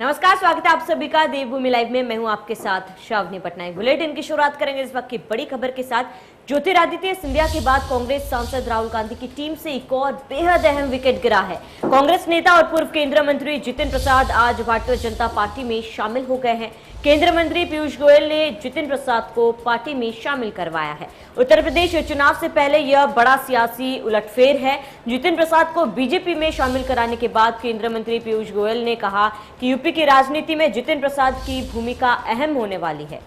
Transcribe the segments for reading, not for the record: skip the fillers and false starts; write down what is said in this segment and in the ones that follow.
नमस्कार, स्वागत है आप सभी का देवभूमि लाइव में। मैं हूं आपके साथ श्रावणी पटनायक। बुलेटिन की शुरुआत करेंगे इस वक्त की बड़ी खबर के साथ। ज्योतिरादित्य सिंधिया के बाद कांग्रेस सांसद राहुल गांधी की टीम से एक और बेहद अहम विकेट गिरा है। कांग्रेस नेता और पूर्व केंद्रीय मंत्री जितिन प्रसाद आज भारतीय जनता पार्टी में शामिल हो गए हैं। केंद्रीय मंत्री पीयूष गोयल ने जितिन प्रसाद को पार्टी में शामिल करवाया है। उत्तर प्रदेश चुनाव से पहले यह बड़ा सियासी उलटफेर है। जितिन प्रसाद को बीजेपी में शामिल कराने के बाद केंद्रीय मंत्री पीयूष गोयल ने कहा कि यूपी की राजनीति में जितिन प्रसाद की भूमिका अहम होने वाली है।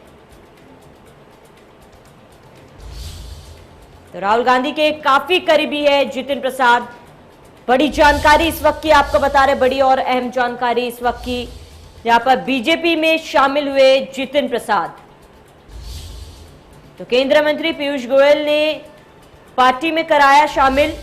तो राहुल गांधी के काफी करीबी है जितिन प्रसाद। बड़ी जानकारी इस वक्त की आपको बता रहे, बड़ी और अहम जानकारी इस वक्त की, यहां पर बीजेपी में शामिल हुए जितिन प्रसाद। तो केंद्रीय मंत्री पीयूष गोयल ने पार्टी में कराया शामिल।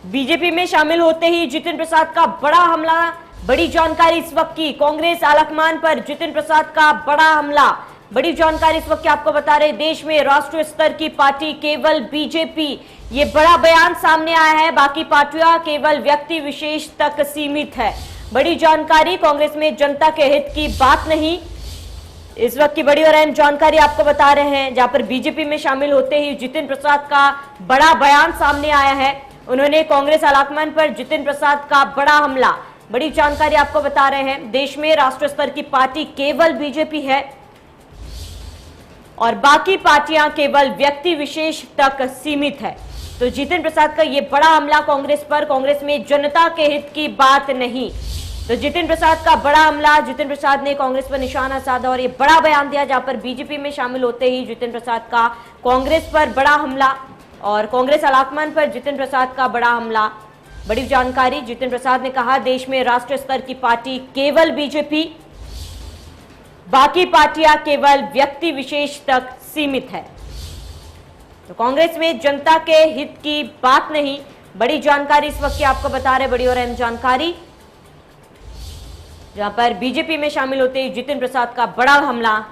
बीजेपी में शामिल होते ही जितिन प्रसाद का बड़ा हमला। बड़ी जानकारी इस वक्त की, कांग्रेस आलाकमान पर जितिन प्रसाद का बड़ा हमला। बड़ी जानकारी इस वक्त की आपको बता रहे, देश में राष्ट्रीय स्तर की पार्टी केवल बीजेपी, ये बड़ा बयान सामने आया है। बाकी पार्टियां केवल व्यक्ति विशेष तक सीमित है। बड़ी जानकारी, कांग्रेस में जनता के हित की बात नहीं। इस वक्त की बड़ी और अहम जानकारी आपको बता रहे हैं, जहां पर बीजेपी में शामिल होते ही जितिन प्रसाद का बड़ा बयान सामने आया है। उन्होंने कांग्रेस आलाकमान पर जितिन प्रसाद का बड़ा हमला। बड़ी जानकारी आपको बता रहे हैं, देश में राष्ट्रीय स्तर की पार्टी केवल बीजेपी है और बाकी पार्टियां केवल व्यक्ति विशेष तक सीमित है। तो जितिन प्रसाद का यह बड़ा हमला कांग्रेस पर, कांग्रेस में जनता के हित की बात नहीं। तो जितिन प्रसाद का बड़ा हमला, जितिन प्रसाद ने कांग्रेस पर निशाना साधा और ये बड़ा बयान दिया, जहां पर बीजेपी में शामिल होते ही जितिन प्रसाद का कांग्रेस पर बड़ा हमला और कांग्रेस आलाकमान पर जितिन प्रसाद का बड़ा हमला। बड़ी जानकारी, जितिन प्रसाद ने कहा देश में राष्ट्रीय स्तर की पार्टी केवल बीजेपी, बाकी पार्टियां केवल व्यक्ति विशेष तक सीमित है। तो कांग्रेस में जनता के हित की बात नहीं। बड़ी जानकारी इस वक्त की आपको बता रहे, बड़ी और अहम जानकारी, जहां पर बीजेपी में शामिल होते ही जितिन प्रसाद का बड़ा हमला।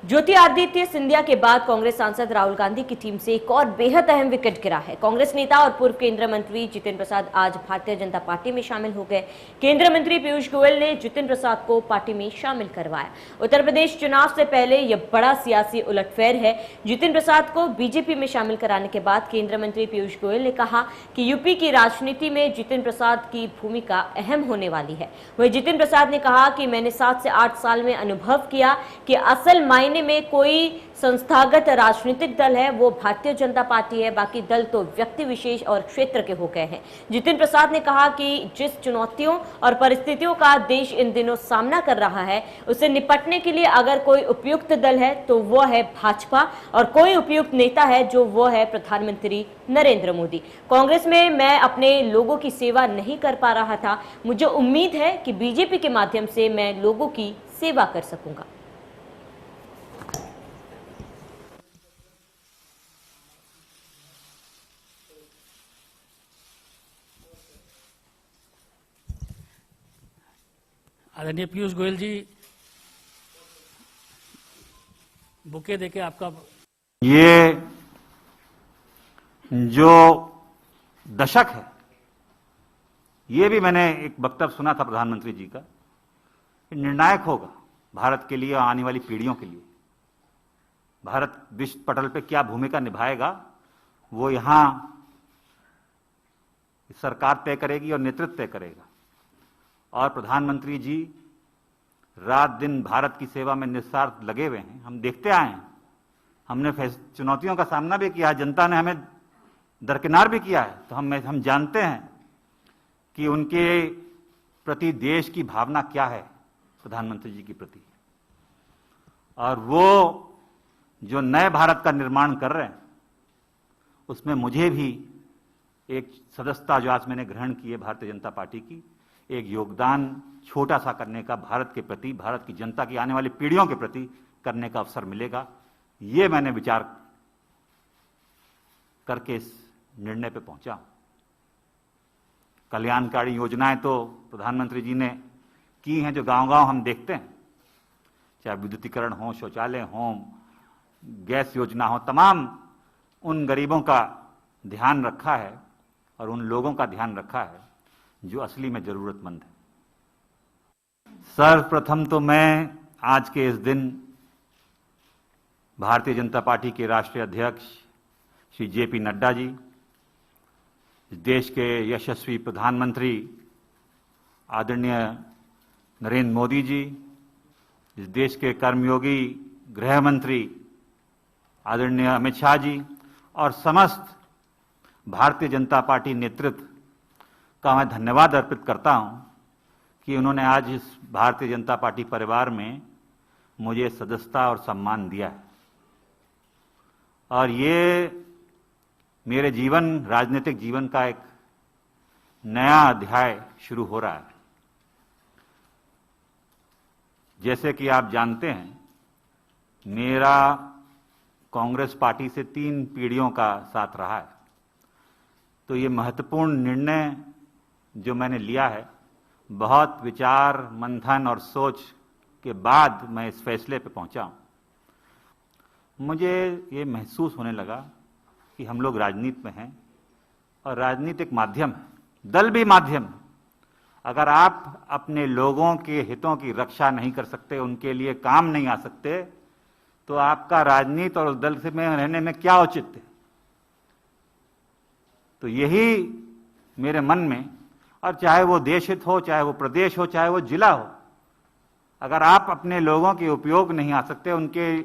ज्योतिरादित्य सिंधिया के बाद कांग्रेस सांसद राहुल गांधी की टीम से एक और बेहद अहम विकेट गिरा है। कांग्रेस नेता और पूर्व केंद्रीय मंत्री जितिन प्रसाद आज भारतीय जनता पार्टी में शामिल हो गए। केंद्रीय मंत्री पीयूष गोयल ने जितिन प्रसाद को पार्टी में शामिल करवाया। उत्तर प्रदेश चुनाव से पहले यह बड़ा सियासी उलटफेर है। जितिन प्रसाद को बीजेपी में शामिल कराने के बाद केंद्रीय मंत्री पीयूष गोयल ने कहा कि यूपी की राजनीति में जितिन प्रसाद की भूमिका अहम होने वाली है। वहीं जितिन प्रसाद ने कहा कि मैंने 7 से 8 साल में अनुभव किया कि असल मायने में कोई संस्थागत राजनीतिक दल है वो भारतीय जनता पार्टी है, बाकी दल तो व्यक्ति विशेष और क्षेत्र के हो गए हैं। जितिन प्रसाद ने कहा कि जिस चुनौतियों और परिस्थितियों का देश इन दिनों सामना कर रहा है, उससे निपटने के लिए अगर कोई उपयुक्त दल है तो वो है भाजपा और कोई उपयुक्त नेता है जो वो है प्रधानमंत्री नरेंद्र मोदी। कांग्रेस में मैं अपने लोगों की सेवा नहीं कर पा रहा था, मुझे उम्मीद है कि बीजेपी के माध्यम से मैं लोगों की सेवा कर सकूंगा। आदरणीय पीयूष गोयल जी, बुके देके आपका ये जो दशक है, ये भी मैंने एक वक्तव्य सुना था प्रधानमंत्री जी का, निर्णायक होगा भारत के लिए और आने वाली पीढ़ियों के लिए। भारत विश्व पटल पे क्या भूमिका निभाएगा वो यहां सरकार तय करेगी और नेतृत्व तय करेगा। और प्रधानमंत्री जी रात दिन भारत की सेवा में निस्वार्थ लगे हुए हैं। हम देखते आए हैं, हमने चुनौतियों का सामना भी किया, जनता ने हमें दरकिनार भी किया है, तो हम जानते हैं कि उनके प्रति देश की भावना क्या है प्रधानमंत्री जी के प्रति। और वो जो नए भारत का निर्माण कर रहे हैं उसमें मुझे भी एक सदस्यता जो आज मैंने ग्रहण की है भारतीय जनता पार्टी की, एक योगदान छोटा सा करने का भारत के प्रति, भारत की जनता की आने वाली पीढ़ियों के प्रति करने का अवसर मिलेगा। ये मैंने विचार करके इस निर्णय पे पहुंचा हूं। कल्याणकारी योजनाएं तो प्रधानमंत्री जी ने की हैं, जो गांव-गांव हम देखते हैं, चाहे विद्युतीकरण हो, शौचालय हो, गैस योजना हो, तमाम उन गरीबों का ध्यान रखा है और उन लोगों का ध्यान रखा है जो असली में जरूरतमंद है। सर्वप्रथम तो मैं आज के इस दिन भारतीय जनता पार्टी के राष्ट्रीय अध्यक्ष श्री जेपी नड्डा जी, इस देश के यशस्वी प्रधानमंत्री आदरणीय नरेंद्र मोदी जी, इस देश के कर्मयोगी गृह मंत्री आदरणीय अमित शाह जी और समस्त भारतीय जनता पार्टी नेतृत्व का मैं धन्यवाद अर्पित करता हूं कि उन्होंने आज इस भारतीय जनता पार्टी परिवार में मुझे सदस्यता और सम्मान दिया है। और ये मेरे राजनीतिक जीवन का एक नया अध्याय शुरू हो रहा है। जैसे कि आप जानते हैं, मेरा कांग्रेस पार्टी से 3 पीढ़ियों का साथ रहा है, तो ये महत्वपूर्ण निर्णय जो मैंने लिया है, बहुत विचार मंथन और सोच के बाद मैं इस फैसले पे पहुंचा हूं। मुझे ये महसूस होने लगा कि हम लोग राजनीति में हैं और राजनीति एक माध्यम है, दल भी माध्यम है। अगर आप अपने लोगों के हितों की रक्षा नहीं कर सकते, उनके लिए काम नहीं आ सकते, तो आपका राजनीति और दल से में रहने में क्या औचित्य है। तो यही मेरे मन में, और चाहे वो देश हित हो, चाहे वो प्रदेश हो, चाहे वो जिला हो, अगर आप अपने लोगों के उपयोग नहीं आ सकते, उनके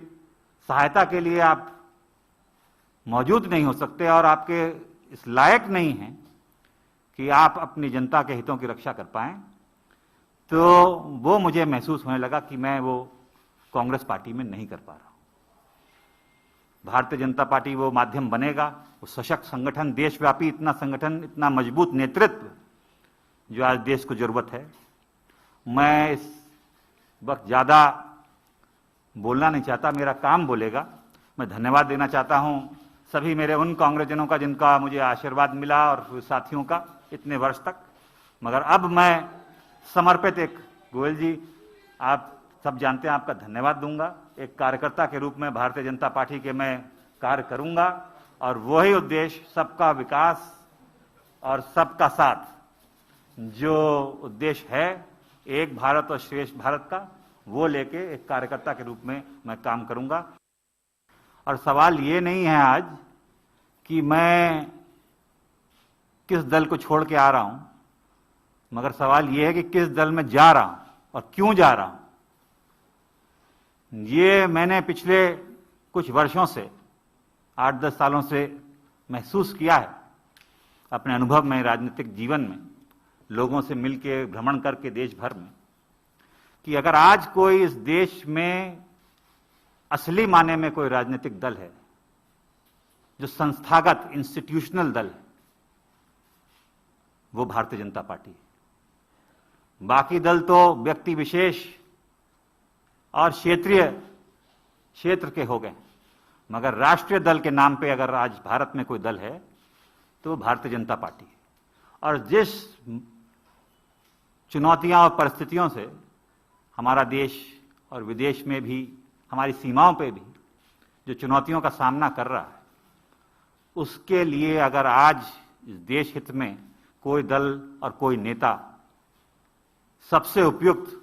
सहायता के लिए आप मौजूद नहीं हो सकते और आपके इस लायक नहीं हैं कि आप अपनी जनता के हितों की रक्षा कर पाएं, तो वो मुझे महसूस होने लगा कि मैं वो कांग्रेस पार्टी में नहीं कर पा रहा हूं। भारतीय जनता पार्टी वो माध्यम बनेगा, वो सशक्त संगठन, देशव्यापी इतना संगठन, इतना मजबूत नेतृत्व जो आज देश को जरूरत है। मैं इस वक्त ज्यादा बोलना नहीं चाहता, मेरा काम बोलेगा। मैं धन्यवाद देना चाहता हूं सभी मेरे उन कांग्रेसजनों का जिनका मुझे आशीर्वाद मिला और साथियों का इतने वर्ष तक। मगर अब मैं समर्पित एक, गोयल जी आप सब जानते हैं, आपका धन्यवाद दूंगा। एक कार्यकर्ता के रूप में भारतीय जनता पार्टी के मैं कार्य करूंगा और वही उद्देश्य, सबका विकास और सबका साथ, जो उद्देश्य है एक भारत और श्रेष्ठ भारत का, वो लेके एक कार्यकर्ता के रूप में मैं काम करूंगा। और सवाल ये नहीं है आज कि मैं किस दल को छोड़ के आ रहा हूं, मगर सवाल ये है कि किस दल में जा रहा हूं और क्यों जा रहा हूं। ये मैंने पिछले कुछ वर्षों से, 8-10 सालों से महसूस किया है अपने अनुभव में, राजनीतिक जीवन में, लोगों से मिलके, भ्रमण करके देश भर में, कि अगर आज कोई इस देश में असली माने में कोई राजनीतिक दल है जो संस्थागत इंस्टीट्यूशनल दल है, वो भारतीय जनता पार्टी है। बाकी दल तो व्यक्ति विशेष और क्षेत्र के हो गए, मगर राष्ट्रीय दल के नाम पे अगर आज भारत में कोई दल है तो वो भारतीय जनता पार्टी है। और जिस चुनौतियां और परिस्थितियों से हमारा देश और विदेश में भी, हमारी सीमाओं पे भी जो चुनौतियों का सामना कर रहा है, उसके लिए अगर आज इस देश हित में कोई दल और कोई नेता सबसे उपयुक्त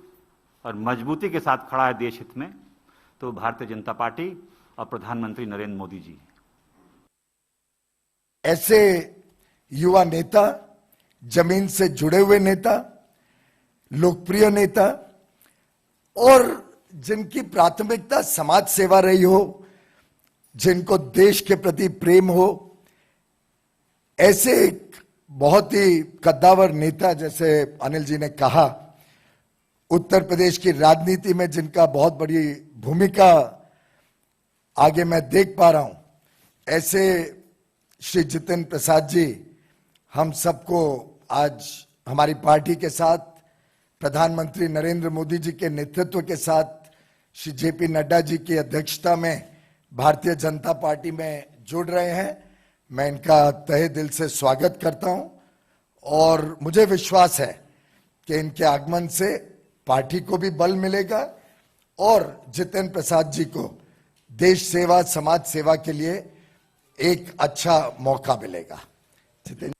और मजबूती के साथ खड़ा है देश हित में, तो भारतीय जनता पार्टी और प्रधानमंत्री नरेंद्र मोदी जी हैं। ऐसे युवा नेता, जमीन से जुड़े हुए नेता, लोकप्रिय नेता और जिनकी प्राथमिकता समाज सेवा रही हो, जिनको देश के प्रति प्रेम हो, ऐसे एक बहुत ही कद्दावर नेता, जैसे अनिल जी ने कहा, उत्तर प्रदेश की राजनीति में जिनका बहुत बड़ी भूमिका आगे मैं देख पा रहा हूं, ऐसे श्री जितेंद्र प्रसाद जी हम सबको आज हमारी पार्टी के साथ, प्रधानमंत्री नरेंद्र मोदी जी के नेतृत्व के साथ, श्री जेपी नड्डा जी की अध्यक्षता में भारतीय जनता पार्टी में जुड़ रहे हैं। मैं इनका तहे दिल से स्वागत करता हूं और मुझे विश्वास है कि इनके आगमन से पार्टी को भी बल मिलेगा और जितेंद्र प्रसाद जी को देश सेवा, समाज सेवा के लिए एक अच्छा मौका मिलेगा। जितेंद्र